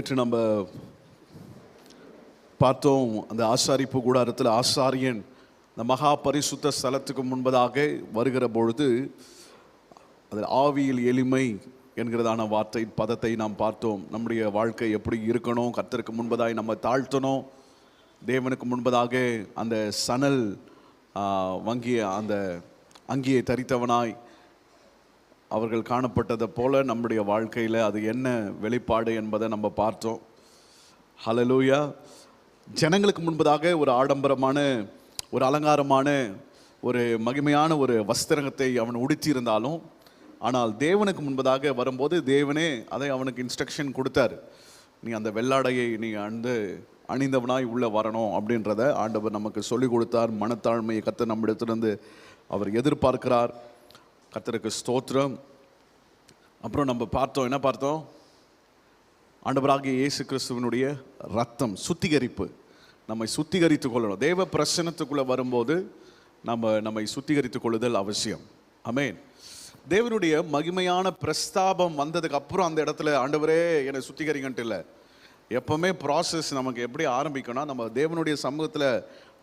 நேற்று நம்ம பார்த்தோம், அந்த ஆசாரிப்பு கூடாரத்தில் ஆசாரியன் இந்த மகா பரிசுத்த ஸ்தலத்துக்கு முன்பதாக வருகிற பொழுது அதில் ஆவியில் எளிமை என்கிறதான வார்த்தை பதத்தை நாம் பார்த்தோம். நம்முடைய வாழ்க்கை எப்படி இருக்கணும், கர்த்தருக்கு முன்பதாய் நம்ம தாழ்த்தணும், தேவனுக்கு முன்பதாக அந்த சணல் வங்கிய அந்த அங்கியை தரித்தவனாய் அவர்கள் காணப்பட்டதை போல நம்முடைய வாழ்க்கையில் அது என்ன வெளிப்பாடு என்பதை நம்ம பார்த்தோம். ஹல்லேலூயா. ஜனங்களுக்கு முன்பதாக ஒரு ஆடம்பரமான, ஒரு அலங்காரமான, ஒரு மகிமையான ஒரு வஸ்திரத்தை அவன் உடுத்தியிருந்தாலும், ஆனால் தேவனுக்கு முன்பதாக வரும்போது தேவனே அதை அவனுக்கு இன்ஸ்ட்ரக்ஷன் கொடுத்தார். நீ அந்த வெள்ளாடையை நீ அணிந்தவனாய் உள்ளே வரணும் அப்படின்றத ஆண்டவர் நமக்கு சொல்லிக் கொடுத்தார். மனத்தாழ்மையை கர்த்தர் நம்மிடத்திலிருந்து அவர் எதிர்பார்க்கிறார். கர்த்தருக்கு ஸ்தோத்திரம். அப்புறம் நம்ம பார்த்தோம், என்ன பார்த்தோம்? ஆண்டவராகிய இயேசு கிறிஸ்துவனுடைய ரத்தம், சுத்திகரிப்பு. நம்மை சுத்திகரித்து கொள்ளணும். தேவ பிரசன்னத்துக்குள்ளே வரும்போது நம்மை சுத்திகரித்து கொள்ளுதல் அவசியம். ஆமென். தேவனுடைய மகிமையான பிரஸ்தாபம் வந்ததுக்கு அப்புறம் அந்த இடத்துல ஆண்டவரே என்னை சுத்திகரிங்கன்ட்டு இல்லை. எப்போவுமே ப்ராசஸ் நமக்கு எப்படி ஆரம்பிக்கணும், நம்ம தேவனுடைய சமூகத்தில்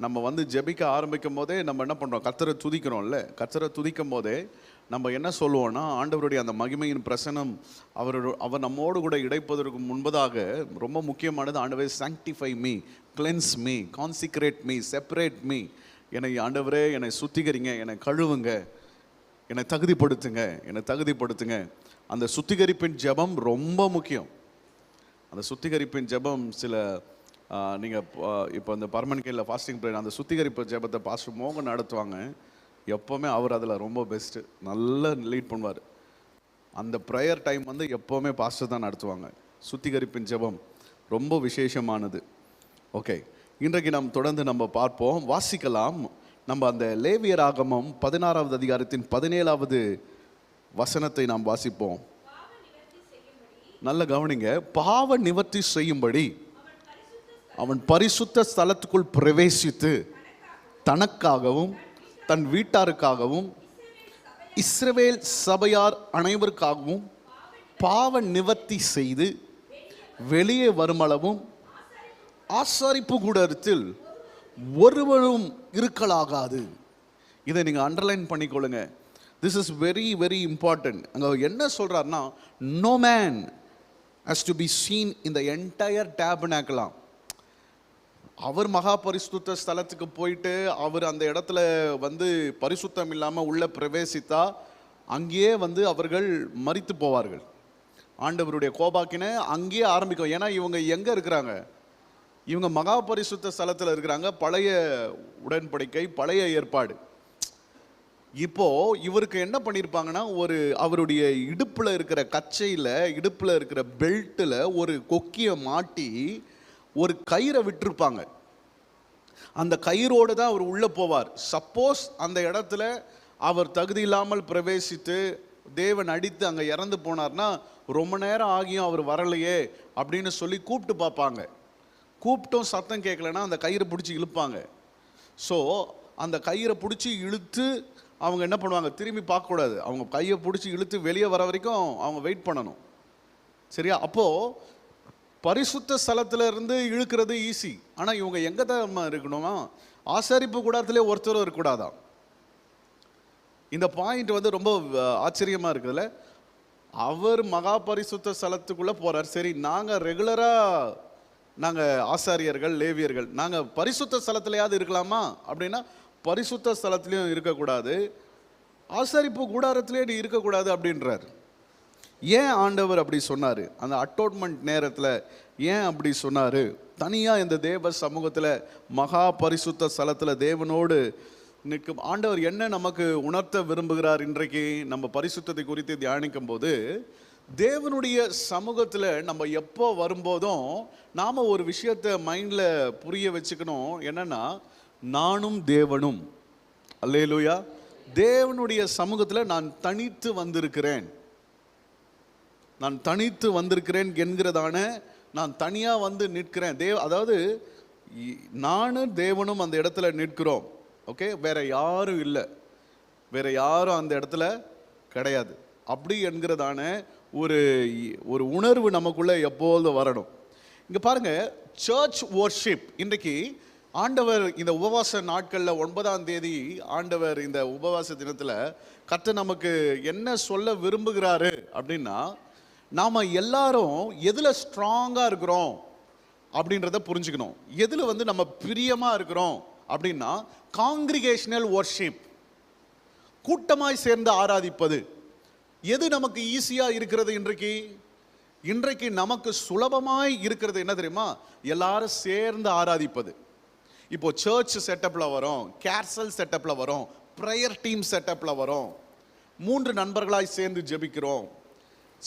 நம்ம ஜெபிக்க ஆரம்பிக்கும் போதே நம்ம என்ன பண்ணுறோம், கர்த்தரை துதிக்கிறோம்ல. கர்த்தரை துதிக்கும் போதே நம்ம என்ன சொல்லுவோம்னா, ஆண்டவருடைய அந்த மகிமையின் பிரசனம் அவர் நம்மோடு கூட இடைப்பதற்கு முன்பதாக ரொம்ப முக்கியமானது, ஆண்டவரே sanctify me, cleanse me, consecrate me, separate me. என்னை ஆண்டவரே என்னை சுத்திகரிங்க, என்னை கழுவுங்க, என்னை தகுதிப்படுத்துங்க. அந்த சுத்திகரிப்பின் ஜெபம் ரொம்ப முக்கியம். அந்த சுத்திகரிப்பின் ஜெபம் சில நீங்கள் இப்போ இந்த பர்மனன்ட் கேரில் ஃபாஸ்டிங் ப்ரேயர், அந்த சுத்திகரிப்பு ஜெபத்தை பாஸ்டர் மோகன் நடத்துவாங்க. எப்போவுமே அவர் அதில் ரொம்ப பெஸ்ட்டு, நல்லா லீட் பண்ணுவார். அந்த ப்ரேயர் டைம் எப்போவுமே பாஸ்டர் தான் நடத்துவாங்க. சுத்திகரிப்பின் ஜெபம் ரொம்ப விசேஷமானது. ஓகே, இன்றைக்கு நாம் தொடர்ந்து நம்ம பார்ப்போம், வாசிக்கலாம். நம்ம அந்த லேவியராகமம் 16வது அதிகாரத்தின் 17வது வசனத்தை நாம் வாசிப்போம். நல்ல கவனிங்க. பாவ நிவர்த்தி செய்யும்படி அவன் பரிசுத்த ஸ்தலத்துக்குள் பிரவேசித்து தனக்காகவும் தன் வீட்டாருக்காகவும் இஸ்ரவேல் சபையார் அனைவருக்காகவும் பாவ நிவர்த்தி செய்து வெளியே வருமளவும் ஆசாரிப்பு கூடாரத்தில் ஒருவரும் இருக்கலாகாது. இதை நீங்கள் அண்டர்லைன் பண்ணிக்கொள்ளுங்க. This is very very important. அங்கே என்ன சொல்கிறாருன்னா, no man has to be seen in the entire tabernacle. அவர் மகா பரிசுத்த ஸ்தலத்துக்கு போயிட்டு அவர் அந்த இடத்துல பரிசுத்தம் இல்லாமல் உள்ள பிரவேசித்தா அங்கேயே அவர்கள் மரித்து போவார்கள். ஆண்டவருடைய கோபாக்கினை அங்கேயே ஆரம்பிக்கும். ஏன்னா இவங்க எங்கே இருக்கிறாங்க? இவங்க மகா பரிசுத்த ஸ்தலத்தில் இருக்கிறாங்க. பழைய உடன்படிக்கை, பழைய ஏற்பாடு. இப்போ இவருக்கு என்ன பண்ணியிருப்பாங்கன்னா, அவருடைய இடுப்பில் இருக்கிற கச்சையில், இடுப்பில் இருக்கிற பெல்ட்டில் ஒரு கொக்கியை மாட்டி ஒரு கயிறை விட்டுருப்பாங்க. அந்த கயிறோடு தான் அவர் உள்ளே போவார். சப்போஸ் அந்த இடத்துல அவர் தகுதி இல்லாமல் பிரவேசித்து தேவன் அடித்து அங்கே இறந்து போனார்னா, ரொம்ப நேரம் ஆகியும் அவர் வரலையே அப்படின்னு சொல்லி கூப்பிட்டு பார்ப்பாங்க. கூப்பிட்டும் சத்தம் கேட்கலன்னா அந்த கயிறை பிடிச்சி இழுப்பாங்க. ஸோ அந்த கயிறை பிடிச்சி இழுத்து அவங்க என்ன பண்ணுவாங்க, திரும்பி பார்க்கக்கூடாது. அவங்க கையை பிடிச்சி இழுத்து வெளியே வர வரைக்கும் அவங்க வெயிட் பண்ணணும். சரியா? அப்போது பரிசுத்த ஸ்தலத்தில் இருந்து இழுக்கிறது ஈஸி. ஆனால் இவங்க எங்கே தான் இருக்கணுமா? ஆசாரிப்பு கூடாரத்திலே ஒருத்தரும் இருக்கக்கூடாதா? இந்த பாயிண்ட் ரொம்ப ஆச்சரியமாக இருக்குதுல்ல. அவர் மகா பரிசுத்த ஸ்தலத்துக்குள்ளே போகிறார். சரி, நாங்கள் ரெகுலராக ஆசாரியர்கள், லேவியர்கள், நாங்கள் பரிசுத்த ஸ்தலத்திலையாவது இருக்கலாமா அப்படின்னா, பரிசுத்த ஸ்தலத்துலேயும் இருக்கக்கூடாது, ஆசாரிப்பு கூடாரத்திலே நீ இருக்கக்கூடாது அப்படின்றார். ஏன் ஆண்டவர் அப்படி சொன்னார்? அந்த அட்டோன்மெண்ட் நேரத்தில் ஏன் அப்படி சொன்னார்? தனியாக இந்த தேவ சமூகத்தில் மகா பரிசுத்த ஸ்தலத்தில் தேவனோடு நிற்கும் ஆண்டவர் என்ன நமக்கு உணர்த்த விரும்புகிறார்? இன்றைக்கு நம்ம பரிசுத்தத்தை குறித்து தியானிக்கும் போது, தேவனுடைய சமூகத்தில் நம்ம எப்போ வரும்போதும் நாம் ஒரு விஷயத்தை மைண்டில் புரிய வச்சுக்கணும். என்னென்னா, நானும் தேவனும், அல்லேலூயா, தேவனுடைய சமூகத்தில் நான் தனித்து வந்திருக்கிறேன் என்கிறதான, நான் தனியாக நிற்கிறேன். அதாவது நானும் தேவனும் அந்த இடத்துல நிற்கிறோம். ஓகே, வேற யாரும் இல்லை, வேற யாரும் அந்த இடத்துல கிடையாது. அப்படி என்கிறதான ஒரு உணர்வு நமக்குள்ளே எப்போது வரணும். இங்க பாருங்க, சர்ச் வர்ஷிப். இன்றைக்கு ஆண்டவர் இந்த உபவாச நாட்களில் 9ஆம் தேதி ஆண்டவர் இந்த உபவாச தினத்தில் கர்த்தர் நமக்கு என்ன சொல்ல விரும்புகிறாரு அப்படின்னா, நாம் எல்லாரும் எதில் ஸ்ட்ராங்காக இருக்கிறோம் அப்படின்றத புரிஞ்சுக்கணும். எதில் வந்து நம்ம பிரியமாக இருக்கிறோம் அப்படின்னா, காங்கிரிகேஷனல் வர்ஷிப், கூட்டமாய் சேர்ந்து ஆராதிப்பது. எது நமக்கு ஈஸியாக இருக்கிறது? இன்றைக்கு நமக்கு சுலபமாய் இருக்கிறது என்ன தெரியுமா? எல்லாரும் சேர்ந்து ஆராதிப்பது. இப்போ சர்ச் செட்டப்ல வரோம், கேர்சல் செட்டப்ல வரோம், ப்ரேயர் டீம் செட்டப்ல வரோம், 3 நண்பர்களாய் சேர்ந்து ஜெபிக்கிறோம்.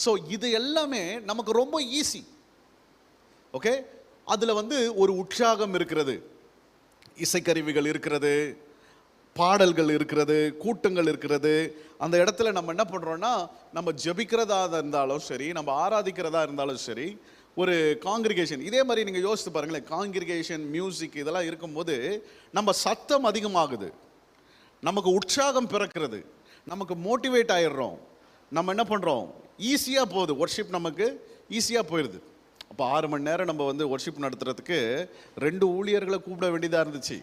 ஸோ இது எல்லாமே நமக்கு ரொம்ப ஈஸி. ஓகே, அதில் வந்து ஒரு உற்சாகம் இருக்கிறது, இசைக்கருவிகள் இருக்கிறது, பாடல்கள் இருக்கிறது, கூட்டங்கள் இருக்கிறது. அந்த இடத்துல நம்ம என்ன பண்ணுறோன்னா, நம்ம ஜெபிக்கிறதா இருந்தாலும் சரி, நம்ம ஆராதிக்கிறதா இருந்தாலும் சரி, ஒரு காங்கிரிகேஷன். இதே மாதிரி நீங்கள் யோசித்து பாருங்களேன், காங்கிரிகேஷன் மியூசிக் இதெல்லாம் இருக்கும்போது நம்ம சத்தம் அதிகமாகுது, நமக்கு உற்சாகம் பிறக்கிறது, நமக்கு மோட்டிவேட் ஆயிடுறோம். நம்ம என்ன பண்ணுறோம், ஈஸியாக போகுது, ஒர்ஷிப் நமக்கு ஈஸியாக போயிடுது. அப்போ 6 மணி நேரம் நம்ம வந்து ஒர்ஷிப் நடத்துறதுக்கு 2 ஊழியர்களை கூப்பிட வேண்டியதாக இருந்துச்சு.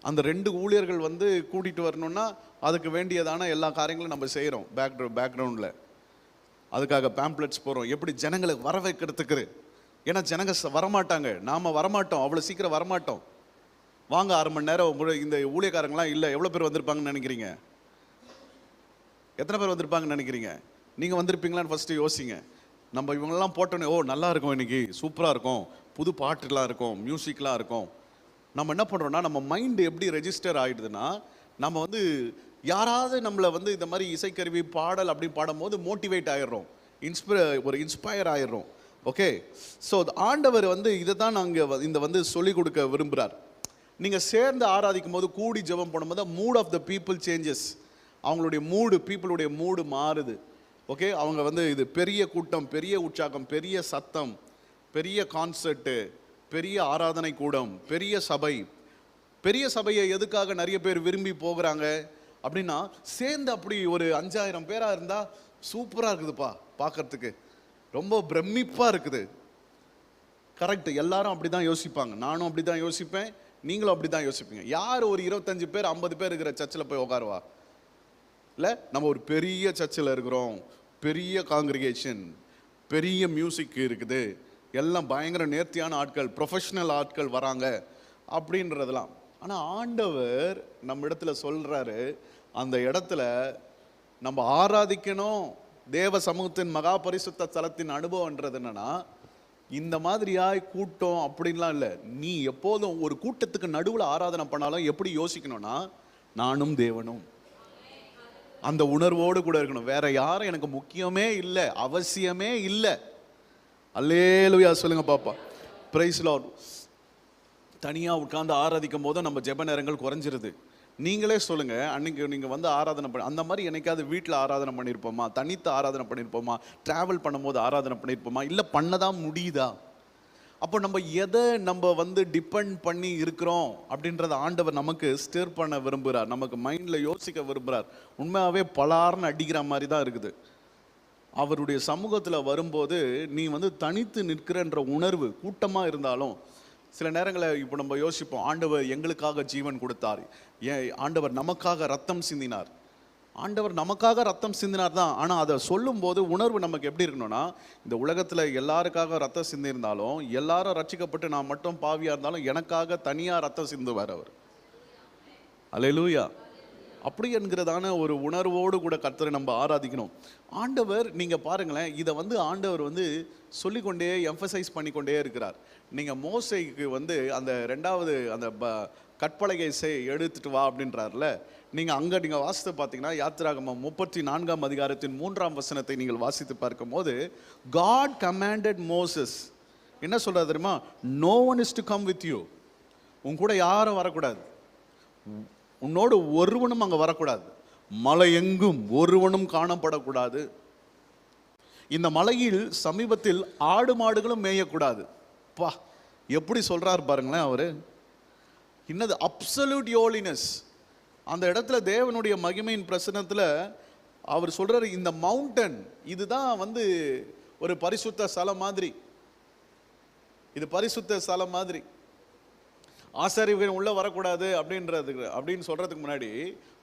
அந்த 2 ஊழியர்கள் வந்து கூட்டிகிட்டு வரணும்னா அதுக்கு வேண்டியதான எல்லா காரியங்களும் நம்ம செய்கிறோம். பேக்ரவுண்டில் அதுக்காக பேம்ப்ளெட்ஸ் போகிறோம், எப்படி ஜனங்களை வர வைக்கிறதுக்கு. ஏன்னா ஜனங்க வரமாட்டாங்க, நாம் வரமாட்டோம், அவ்வளோ சீக்கிரம் வரமாட்டோம். வாங்க 6 மணி நேரம் இந்த ஊழியக்காரங்களாம் இல்லை. எவ்வளோ பேர் வந்திருப்பாங்கன்னு நினைக்கிறீங்க? எத்தனை பேர் வந்திருப்பாங்கன்னு நினைக்கிறீங்க? நீங்கள் வந்திருப்பீங்களான்னு ஃபஸ்ட்டு யோசிங்க. நம்ம இவங்களெல்லாம் போட்டோன்னே, ஓ நல்லா இருக்கும், இன்னைக்கு சூப்பராக இருக்கும், புது பாட்டுலாம் இருக்கும், மியூசிக்லாம் இருக்கும். நம்ம என்ன பண்ணுறோன்னா, நம்ம மைண்டு எப்படி ரெஜிஸ்டர் ஆகிடுதுன்னா, நம்ம வந்து யாராவது நம்மளை வந்து இந்த மாதிரி இசைக்கருவி பாடல் அப்படி பாடும்போது மோட்டிவேட் ஆகிடுறோம், இன்ஸ்பயர் ஆகிடுறோம். ஓகே, ஸோ ஆண்டவர் வந்து இதை தான் நாங்கள் இந்த வந்து சொல்லிக் கொடுக்க விரும்புகிறார். நீங்கள் சேர்ந்து ஆராதிக்கும் போது, கூடி ஜெபம் பண்ணும்போது, mood of the people changes. அவங்களுடைய பீப்புளுடைய மூடு மாறுது. ஓகே, அவங்க வந்து இது பெரிய கூட்டம், பெரிய உற்சாகம், பெரிய சத்தம், பெரிய கான்சர்ட்டு, பெரிய ஆராதனை கூடம், பெரிய சபையை எதுக்காக நிறைய பேர் விரும்பி போகிறாங்க அப்படின்னா, சேர்ந்து அப்படி ஒரு 5000 பேராக இருந்தால் சூப்பராக இருக்குதுப்பா, பார்க்கறதுக்கு ரொம்ப பிரமிப்பாக இருக்குது. கரெக்ட், எல்லாரும் அப்படி தான் யோசிப்பாங்க, நானும் அப்படி தான் யோசிப்பேன், நீங்களும் அப்படி தான் யோசிப்பீங்க. யார் ஒரு 25 பேர் 50 பேர் இருக்கிற சர்ச்சில் போய் உட்காருவா? இல்லை, நம்ம ஒரு பெரிய சர்ச்சில் இருக்கிறோம், பெரிய காங்கிரிகேஷன், பெரிய மியூசிக் இருக்குது, எல்லாம் பயங்கர நேர்த்தியான ஆட்கள், ப்ரொஃபஷனல் ஆட்கள் வராங்க அப்படின்றதெல்லாம். ஆனால் ஆண்டவர் நம்ம இடத்துல சொல்கிறாரு, அந்த இடத்துல நம்ம ஆராதிக்கணும், தேவ சமூகத்தின் மகா பரிசுத்த ஸ்தலத்தின் அனுபவம்ன்றது என்னன்னா, இந்த மாதிரியாய் கூட்டம் அப்படின்லாம் இல்லை. நீ எப்போதும் ஒரு கூட்டத்துக்கு நடுவில் ஆராதனை பண்ணாலும் எப்படி யோசிக்கணும்னா, நானும் தேவனும், அந்த உணர்வோடு கூட இருக்கணும். வேற யாரும் எனக்கு முக்கியமே இல்லை, அவசியமே இல்லை. அல்லேலூயா சொல்லுங்க பாப்பா, பிரைஸ் லார்ட். தனியாக உட்காந்து ஆராதிக்கும் போது நம்ம ஜெப நேரங்கள் குறைஞ்சிருது. நீங்களே சொல்லுங்க, அன்னைக்கு நீங்கள் வந்து ஆராதனை பண்ண அந்த மாதிரி என்னைக்காவது வீட்டில் ஆராதனை பண்ணியிருப்போமா, தனித்து ஆராதனை பண்ணியிருப்போமா, ட்ராவல் பண்ணும்போது ஆராதனை பண்ணியிருப்போமா, இல்லை பண்ணதான் முடியுதா? அப்போ நம்ம எதை நம்ம வந்து டிபெண்ட் பண்ணி இருக்கிறோம் அப்படின்றத ஆண்டவர் நமக்கு ஸ்டிர் பண்ண விரும்புகிறார், நமக்கு மைண்டில் யோசிக்க விரும்புகிறார். உண்மையாகவே பலார்னு அடிக்கிற மாதிரி தான் இருக்குது. அவருடைய சமூகத்தில் வரும்போது நீ வந்து தனித்து நிற்கிறன்ற உணர்வு, கூட்டமாக இருந்தாலும் சில நேரங்களில் இப்போ நம்ம யோசிப்போம், ஆண்டவர் எங்களுக்காக ஜீவன் கொடுத்தார், ஆண்டவர் நமக்காக ரத்தம் சிந்தினார். ஆண்டவர் நமக்காக ரத்தம் சிந்தினார் தான். ஆனால் அதை சொல்லும்போது உணர்வு நமக்கு எப்படி இருக்கணும்னா, இந்த உலகத்தில் எல்லாருக்காக ரத்தம் சிந்திருந்தாலும், எல்லாரும் ரட்சிக்கப்பட்டு நான் மட்டும் பாவியாக இருந்தாலும் எனக்காக தனியாக ரத்தம் சிந்துவார் அவர். அல்லேலூயா. அப்படி என்கிறதான ஒரு உணர்வோடு கூட கர்த்தரை நம்ம ஆராதிக்கணும். ஆண்டவர் நீங்கள் பாருங்களேன், இதை வந்து ஆண்டவர் வந்து சொல்லிக்கொண்டே எம்பசைஸ் பண்ணிக்கொண்டே இருக்கிறார். நீங்கள் மோசைக்கு வந்து அந்த 2வது அந்த கற்பலகை எடுத்துட்டு வா அப்படின்றார்ல, நீங்கள் வாசித்து பார்த்தீங்கன்னா, யாத்திராகமம் 34ஆம் அதிகாரத்தின் 3ஆம் வசனத்தை நீங்கள் வாசித்து பார்க்கும் போது, God commanded Moses, என்ன சொல்றாரு தெரியுமா? No one is to come with you. உன் கூட யாரும் வரக்கூடாது, உன்னோடு ஒருவனும் அங்கே வரக்கூடாது, மலை எங்கும் ஒருவனும் காணப்படக்கூடாது, இந்த மலையில் சமீபத்தில் ஆடு மாடுகளும் மேயக்கூடாது. பா, எப்படி சொல்றாரு பாருங்களேன் அவரு. இன்னது அப்சல்யூட் ஹோலினஸ். அந்த இடத்துல தேவனுடைய மகிமையின் பிரசன்னத்தில் அவர் சொல்றாரு, இந்த மவுண்டன் இதுதான் வந்து ஒரு பரிசுத்த ஸ்தலம் மாதிரி. இது பரிசுத்த ஸ்தலம் மாதிரி. ஆசாரியர்கள் உள்ள வரக்கூடாது அப்படின்னு சொல்றதுக்கு முன்னாடி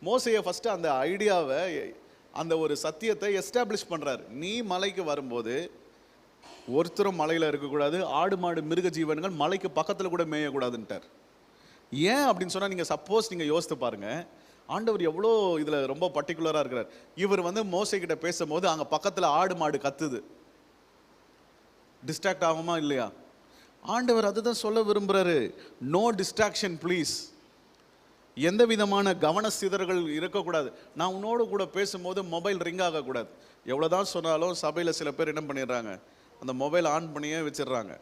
மோசையை ஃபர்ஸ்ட் அந்த ஐடியாவை, அந்த ஒரு சத்தியத்தை எஸ்டாப்ளிஷ் பண்றாரு. நீ மலைக்கு வரும்போது ஒருத்தரும் மலையில இருக்கக்கூடாது, ஆடு மாடு மிருக ஜீவன்கள் மலைக்கு பக்கத்துல கூட மேயக்கூடாதுன்ட்டார். ஏன் அப்படின்னு சொன்னா, நீங்க சப்போஸ் நீங்க யோசித்து பாருங்க, ஆண்டவர் எவ்வளோ இதுல ரொம்ப பர்டிகுலரா இருக்கிறார். இவர் வந்து மோசை கிட்ட பேசும்போது அங்க பக்கத்துல ஆடு மாடு கத்துது, டிஸ்ட்ராக்ட் ஆகுமா இல்லையா? ஆண்டவர் அதுதான் சொல்ல விரும்புறாரு. No distraction please. எந்த விதமான கவன சிதறல்கள் இருக்கக்கூடாது. நான் உன்னோடு கூட பேசும்போது மொபைல் ரிங் ஆகக்கூடாது. எவ்வளோதான் சொன்னாலும் சபையில் சில பேர் என்ன பண்ணிடுறாங்க, அந்த மொபைல் ஆன் பண்ணியே வச்சிடுறாங்க.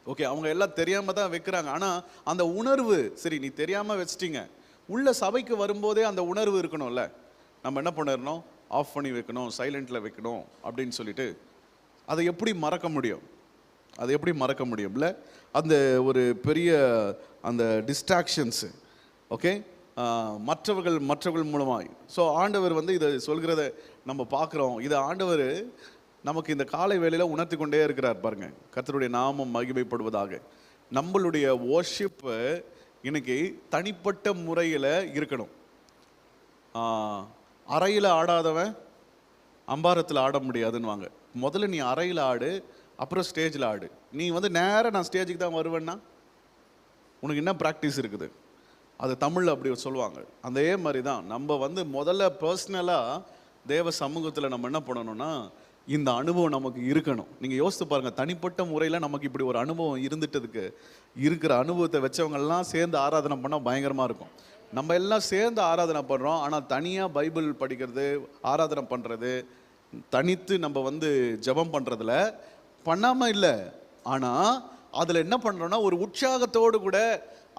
ஓகே, அவங்க எல்லாம் தெரியாம தான் வைக்கிறாங்க. ஆனால் அந்த உணர்வு, சரி நீ தெரியாம வச்சிட்டீங்க, உள்ள சபைக்கு வரும்போதே அந்த உணர்வு இருக்கணும்ல. நம்ம என்ன பண்ணிடணும், ஆஃப் பண்ணி வைக்கணும், சைலண்டில் வைக்கணும் அப்படின்னு சொல்லிட்டு அதை எப்படி மறக்க முடியும்? அதை எப்படி மறக்க முடியும்ல? அந்த ஒரு பெரிய அந்த டிஸ்ட்ராக்ஷன்ஸு, ஓகே, மற்றவர்கள் மூலமாக. ஸோ ஆண்டவர் வந்து இதை சொல்கிறத நம்ம பார்க்குறோம். இதை ஆண்டவர் நமக்கு இந்த காலை வேளையில் உணர்த்தி கொண்டே இருக்கிறார். பாருங்க, கர்த்தருடைய நாமம் மகிமைப்படுவதாக. நம்மளுடைய வொர்ஷிப்பு இன்னைக்கு தனிப்பட்ட முறையில் இருக்கணும். அறையில் ஆடாதவன் அம்பாரத்தில் ஆட முடியாதுன்னு. முதல்ல நீ அறையில் ஆடு, அப்புறம் ஸ்டேஜில் ஆடு. நீ வந்து நேராக நான் ஸ்டேஜுக்கு தான் வருவேன்னா உனக்கு என்ன ப்ராக்டிஸ் இருக்குது? அது தமிழில் அப்படி சொல்லுவாங்க. அதே மாதிரி தான் நம்ம வந்து முதல்ல பர்சனலாக தேவ சமூகத்தில் நம்ம என்ன பண்ணணும்னா, இந்த அனுபவம் நமக்கு இருக்கணும். நீங்கள் யோசித்து பாருங்கள், தனிப்பட்ட முறையில் நமக்கு இப்படி ஒரு அனுபவம் இருந்துட்டதுக்கு, இருக்கிற அனுபவத்தை வச்சவங்கெல்லாம் சேர்ந்து ஆராதனை பண்ணால் பயங்கரமாக இருக்கும். நம்ம எல்லாம் சேர்ந்து ஆராதனை பண்ணுறோம், ஆனால் தனியாக பைபிள் படிக்கிறது, ஆராதனை பண்ணுறது, தனித்து நம்ம வந்து ஜெபம் பண்ணுறதுல பண்ணாமல் இல்லை. ஆனால் அதில் என்ன பண்ணுறோன்னா, ஒரு உற்சாகத்தோடு கூட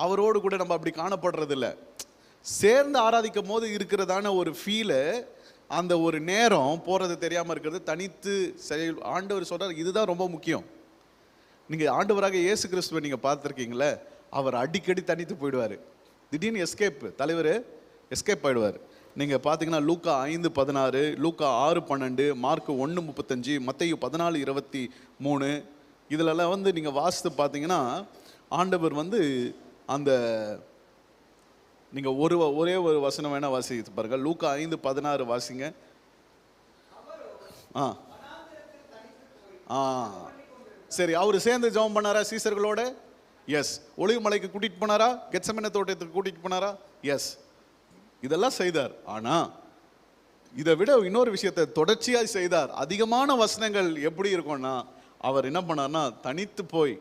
அவரோடு கூட நம்ம அப்படி காணப்படுறது இல்லை. சேர்ந்து ஆராதிக்கும் போது இருக்கிறதான ஒரு ஃபீலு, அந்த ஒரு நேரம் போகிறது தெரியாமல் இருக்கிறது, தனித்து செயல். ஆண்டவர் சொல்கிறார், இதுதான் ரொம்ப முக்கியம். நீங்கள் ஆண்டவராக இயேசு கிறிஸ்துவை நீங்கள் பார்த்துருக்கீங்களே, அவர் அடிக்கடி தனித்து போயிடுவார். திடீர்னு எஸ்கேப், தலைவர் எஸ்கேப் ஆகிடுவார். நீங்கள் பார்த்தீங்கன்னா லூக்கா 5:16, லூக்கா 6:12, மார்க் 1:35, மத்தேயு 14:23, இதிலெல்லாம் வந்து நீங்கள் வாசித்து பார்த்தீங்கன்னா ஆண்டவர் வந்து அந்த, நீங்கள் ஒரே ஒரு வசனம் வேணால் வாசித்து பாருங்க. லூக்கா 5:16 வாசிங்க. சரி, அவர் சேர்ந்து ஜெபம் பண்ணாரா சீசர்களோட? எஸ். ஒலிவ மலைக்கு கூட்டிகிட்டு போனாரா? கெத்செமனே தோட்டத்துக்கு கூட்டிகிட்டு போனாரா? எஸ். இதெல்லாம் செய்தார். ஆனால் இதை விட இன்னொரு விஷயத்தை தொடர்ச்சியாக செய்தார். அதிகமான வசனங்கள் எப்படி இருக்கும்னா, அவர் என்ன பண்ணார்னா தனித்து போய்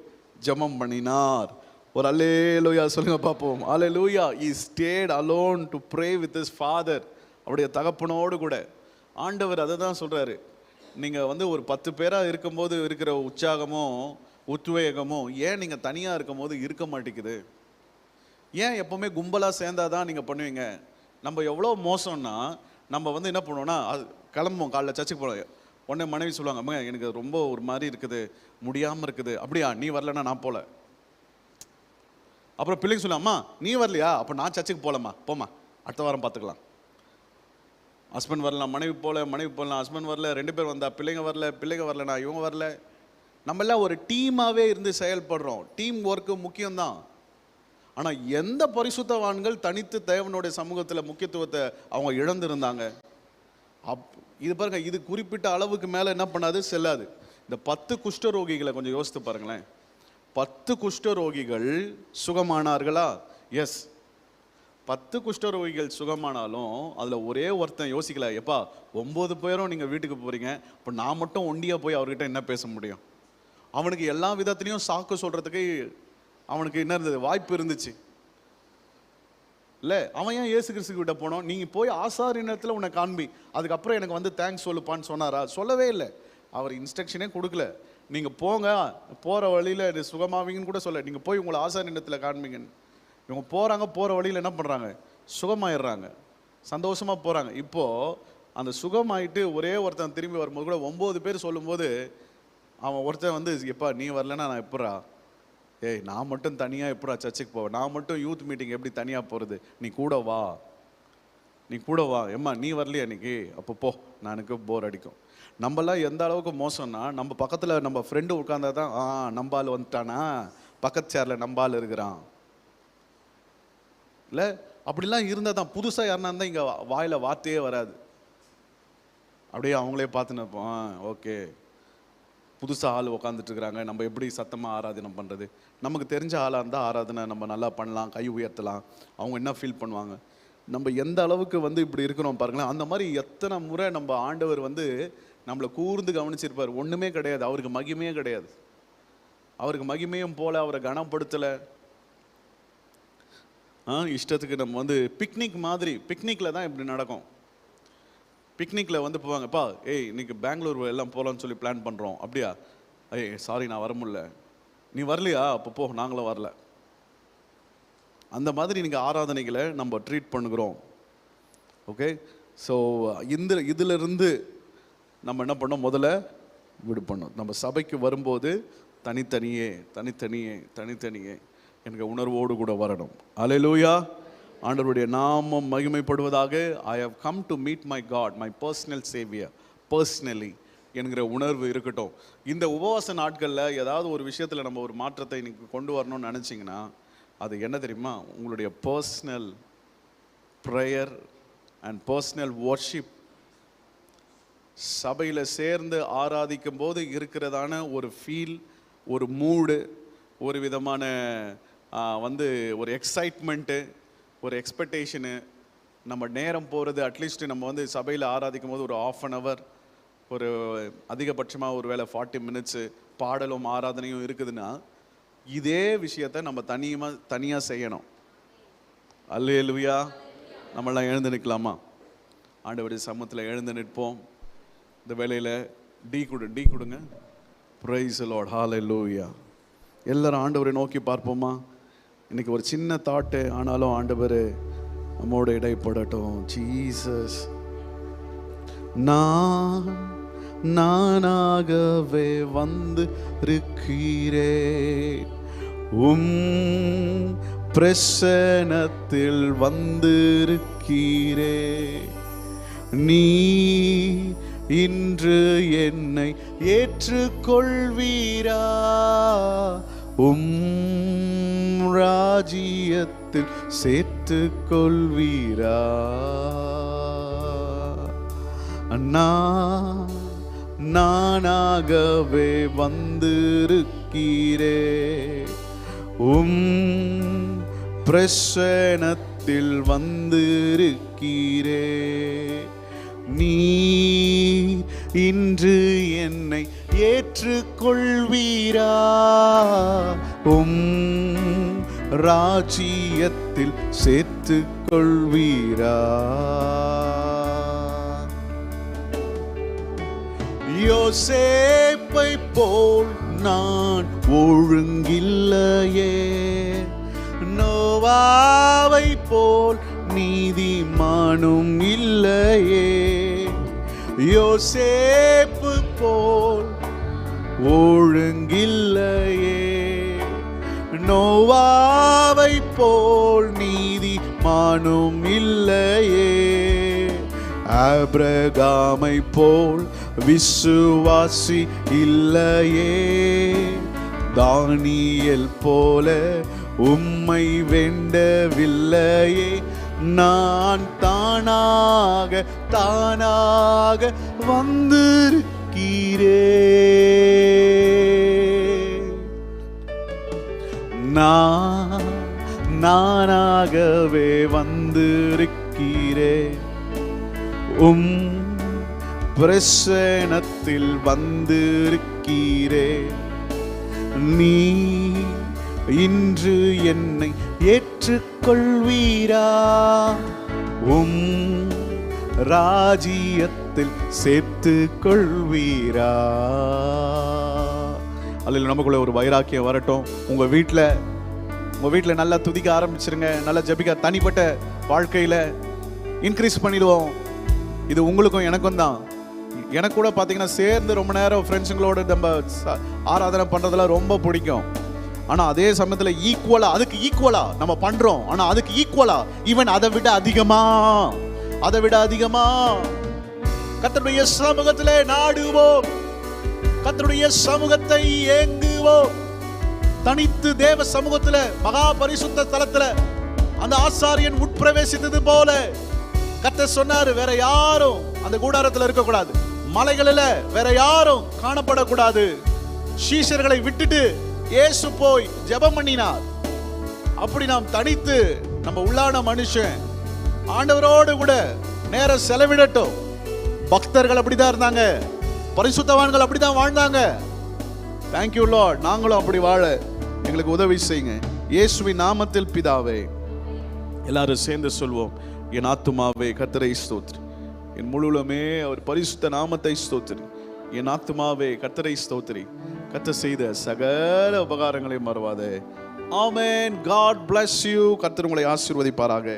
ஜெபம் பண்ணினார். ஒரு அல்லேலூயா சொல்லுங்க பார்ப்போம். அல்லேலூயா. he stayed alone to pray with his father. அவருடைய தகப்பனோடு கூட. ஆண்டவர் அதை தான் சொல்கிறாரு. நீங்கள் வந்து ஒரு 10 பேராக இருக்கும்போது இருக்கிற உற்சாகமும் உத்வேகமும் ஏன் நீங்கள் தனியாக இருக்கும் போது இருக்க மாட்டேங்குது? ஏன் எப்போவுமே கும்பலாக சேர்ந்தாதான் நீங்கள் பண்ணுவீங்க? நம்ம எவ்வளோ மோசம்னா, நம்ம வந்து என்ன பண்ணுவோம்னா, அது கிளம்புவோம், காலைல சர்ச்சுக்கு போகிறோம், உடனே மனைவி சொல்லுவாங்க, அம்மா எனக்கு ரொம்ப ஒரு மாதிரி இருக்குது, முடியாமல் இருக்குது. அப்படியா, நீ வரலன்னா நான் போகல. அப்புறம் பிள்ளைங்க சொல்லலாமா, நீ வரலையா, அப்போ நான் சர்ச்சுக்கு போகலம்மா, போம்மா, அடுத்த வாரம் பார்த்துக்கலாம். ஹஸ்பண்ட் வரலாம், மனைவி போகலாம், ஹஸ்பண்ட் வரல, 2 பேர் வந்தா, பிள்ளைங்க வரலனா இவங்க வரல. நம்ம எல்லாம் ஒரு டீமாகவே இருந்து செயல்படுறோம். டீம் ஒர்க்கு முக்கியம்தான். ஆனால் எந்த பரிசுத்தவான்கள் தனித்து தேவனுடைய சமூகத்தில் முக்கியத்துவத்தை அவங்க இழந்திருந்தாங்க? இது பாருங்க, இது குறிப்பிட்ட அளவுக்கு மேலே என்ன பண்ணாது, செல்லாது. இந்த 10 குஷ்டரோகிகளை கொஞ்சம் யோசித்து பாருங்களேன். 10 குஷ்டரோகிகள் சுகமானார்களா? எஸ். 10 குஷ்டரோகிகள் சுகமானாலும் அதில் ஒரே ஒருத்தன் யோசிக்கல, எப்பா 9 பேரும் நீங்கள் வீட்டுக்கு போகிறீங்க, இப்போ நான் மட்டும் ஒண்டியாக போய் அவர்கிட்ட என்ன பேச முடியும்? அவனுக்கு எல்லா விதத்துலேயும் சாக்கு சொல்கிறதுக்கு அவனுக்கு என்ன இருந்தது, வாய்ப்பு இருந்துச்சு இல்லை? அவன் ஏன் இயேசு கிறிஸ்து கிட்ட போனோம்? நீங்கள் போய் ஆசாரியத்தில் உன்னை காண்பி, அதுக்கப்புறம் எனக்கு வந்து தேங்க்ஸ் சொல்லுப்பான்னு சொன்னாரா? சொல்லவே இல்லை. அவர் இன்ஸ்ட்ரக்ஷனே கொடுக்கல. நீங்கள் போங்க, போகிற வழியில் சுகமாவீங்கன்னு கூட சொல்ல, நீங்கள் போய் உங்களை ஆசாரியத்தில் காண்பீங்கன்னு. இவங்க போகிற வழியில் என்ன பண்ணுறாங்க, சுகமாயிடுறாங்க, சந்தோஷமாக போகிறாங்க. இப்போது அந்த சுகமாயிட்டு ஒரே ஒருத்தன் திரும்பி வரும்போது கூட 9 பேர் சொல்லும்போது அவன் ஒருத்தன் வந்து, எப்பா நீ வரலன்னா நான் எப்படா, ஏய் நான் மட்டும் தனியாக எப்படா சர்ச்சுக்கு போவேன், நான் மட்டும் யூத் மீட்டிங் எப்படி தனியாக போகிறது, நீ கூட வா, நீ கூட வா, எம்மா நீ வரலையா இன்னைக்கு, அப்போ போ, நான் எனக்கு போர் அடிக்கும். நம்மளாம் எந்த அளவுக்கு மோசம்னா, நம்ம பக்கத்தில் நம்ம ஃப்ரெண்டு உட்காந்தா தான் நம்பால் வந்துட்டானா, பக்கத்து சேரில் நம்பால் இருக்கிறான் இல்லை, அப்படிலாம் இருந்தால் தான். புதுசாக யாருனா இருந்தால் இங்கே வாயில் வார்த்தையே வராது. அப்படியே அவங்களே பார்த்துன்னு இருப்போம், ஓகே புதுசாக ஆள் உட்காந்துட்ருக்குறாங்க, நம்ம எப்படி சத்தமாக ஆராதனை பண்ணுறது. நமக்கு தெரிஞ்ச ஆளாக இருந்தால் ஆராதனை நம்ம நல்லா பண்ணலாம், கை உயர்த்தலாம், அவங்க என்ன ஃபீல் பண்ணுவாங்க. நம்ம எந்த அளவுக்கு இப்படி இருக்கிறோம் பாருங்களேன். அந்த மாதிரி எத்தனை முறை நம்ம ஆண்டவர் நம்மளை கூர்ந்து கவனிச்சிருப்பார். ஒன்றுமே கிடையாது, அவருக்கு மகிமையே கிடையாது. அவருக்கு மகிமையும் போல அவரை கனப்படுத்தலை. இஷ்டத்துக்கு நம்ம பிக்னிக் மாதிரி, பிக்னிக்கில் தான் இப்படி நடக்கும். பிக்னிக்கில் போவாங்கப்பா, ஏய் இன்னைக்கு பெங்களூர் எல்லாம் போகலான்னு சொல்லி பிளான் பண்ணுறோம். அப்படியா, ஏய் சாரி நான் வர முடியல. நீ வரலையா, அப்போ போ, நாங்களும் வரல. அந்த மாதிரி நீங்கள் ஆராதனைகளை நம்ம ட்ரீட் பண்ணுகிறோம். ஓகே, ஸோ இதிலிருந்து நம்ம என்ன பண்ணோம், முதல்ல விடுபண்ணோம். நம்ம சபைக்கு வரும்போது தனித்தனியே தனித்தனியே தனித்தனியே எனக்கு உணர்வோடு கூட வரணும். அல்லேலூயா, ஆண்டவருடைய நாமம் மகிமைப்படுவதாக. I have come to meet my God, my personal saviour, personally என்கிற உணர்வு இருக்கட்டும். இந்த உபவாச நாட்களில் ஏதாவது ஒரு விஷயத்தில் நம்ம ஒரு மாற்றத்தை இன்னைக்கு கொண்டு வரணும்னு நினச்சிங்கன்னா அது என்ன தெரியுமா, உங்களுடைய personal prayer and personal worship. சபையில் சேர்ந்து ஆராதிக்கும் போது இருக்கிறதான ஒரு ஃபீல், ஒரு மூடு, ஒரு விதமான ஒரு எக்ஸைட்மெண்ட்டு, ஒரு எக்ஸ்பெக்டேஷனு. நம்ம நேரம் போகிறது, அட்லீஸ்ட் நம்ம சபையில் ஆராதிக்கும் போது ஒரு 1/2 hour, ஒரு அதிகபட்சமாக ஒரு வேளை 40 minutes பாடலும் ஆராதனையும் இருக்குதுன்னா, இதே விஷயத்தை நம்ம தனியாக செய்யணும். அல்லேலூயா. நம்மளாம் எழுந்து நிற்கலாமா? ஆண்டவருடைய சமூகத்தில் எழுந்து நிற்போம். இந்த வேளையில் டீ கொடுங்க. பிரைஸ் தி லார்ட், ஹல்லேலூயா. எல்லாரும் ஆண்டவரை நோக்கி பார்ப்போமா? இன்னைக்கு ஒரு சின்ன தாட்டு, ஆனாலும் ஆண்டவர் நம்மோட இடைப்படட்டும். ஜீசஸ், நானாகவே வந்து இருக்கிறேன், பிரசன்னத்தில் வந்திருக்கிறேன். நீ இன்று என்னை ஏற்றுக்கொள்வீரா? ராஜ்யத்தில் சேர்த்துக் கொள்வீரா? நானாகவே வந்திருக்கிறேன், பிரசன்னத்தில் வந்திருக்கிறேன். நீ இன்று என்னை ஏற்றுக்கொள்வீரா? ராஜ்யத்தில் சேர்த்துக் கொள்வீரா? யோசேப்பை போல் நான் ஒழுங்கில்லையே, நோவாவை போல் நீதிமானும் இல்லையே. யோசேப்பு போல் ஒழுங்கில்லையே, நோவாவை போல் நீதிமானும் இல்லையே. ஆபிரகாமை போல் விசுவாசி இல்லையே, தானியேல் போல உம்மை வேண்டவில்லையே. நான் தானாக வந்திருக்கிறேன், நானாகவே வந்திருக்கிறேன், பிரசன்னத்தில் வந்திருக்கிறேன். நீ இன்று என்னை ஏற்றுக்கொள்வீரா? ராஜ்யத்தில் சேர்த்துக் கொள்வீரா? அதில் நமக்குள்ள ஒரு வைராக்கியம் வரட்டும். உங்க வீட்டில் நல்லா துதிக்க ஆரம்பிச்சிருங்க, நல்லா ஜெபிக்க. தனிப்பட்ட வாழ்க்கையில இன்க்ரீஸ் பண்ணிடுவோம். இது உங்களுக்கும் எனக்கும் தான். எனக்கு கூட பார்த்தீங்கன்னா சேர்ந்து ரொம்ப நேரம் ஃப்ரெண்ட்ஸுங்களோட நம்ம ஆராதனை பண்ணுறதுலாம் ரொம்ப பிடிக்கும். ஆனால் அதே சமயத்தில் அதுக்கு ஈக்குவலா நம்ம பண்ணுறோம். ஆனால் அதுக்கு ஈக்குவலா ஈவன் அதை விட அதிகமாக அதை விட அதிகமா கர்த்தருடைய சமூகத்திலே நாடுவோம், கர்த்தருடைய சமூகத்தை ஏங்குவோம். தனித்து தேவ சமூகத்துல மகா பரிசுத்த ஸ்தலத்துல அந்த ஆசாரியன் உட்பிரவேசித்தது போல கர்த்தர் சொன்னாரு, வேற யாரும் அந்த கூடாரத்துல இருக்க கூடாது, மலைகளில வேற யாரும் காணப்படக்கூடாது. சீஷர்களை விட்டுட்டு இயேசு போய் ஜெபம் பண்ணினார். அப்படி நாம் தனித்து நம்ம உள்ளான மனுஷன் ஆண்டவரோடு கூட நேரம் செலவிடட்டும். பக்தர்கள் அப்படிதான் இருந்தாங்க, பரிசுத்தவான்கள் அப்படிதான் வாழ்ந்தாங்க. Thank you Lord. நாங்களும் அப்படி வாழ எங்களுக்கு உதவி செய்யுங்க. இயேசுவின் நாமத்தில் பிதாவே. எல்லாரும் சேர்ந்து சொல்வோம், என் ஆத்துமாவே கர்த்தரை ஸ்தோத்திரி, என் முழுவதுமே அவர் பரிசுத்த நாமத்தை ஸ்தோத்திரி. என் ஆத்துமாவே கர்த்தரை ஸ்தோத்திரி, கர்த்தர் செய்த சகல உபகாரங்களை மறவாதே. ஆமென். God bless you. கர்த்தர் உங்களை ஆசீர்வதிப்பாராக.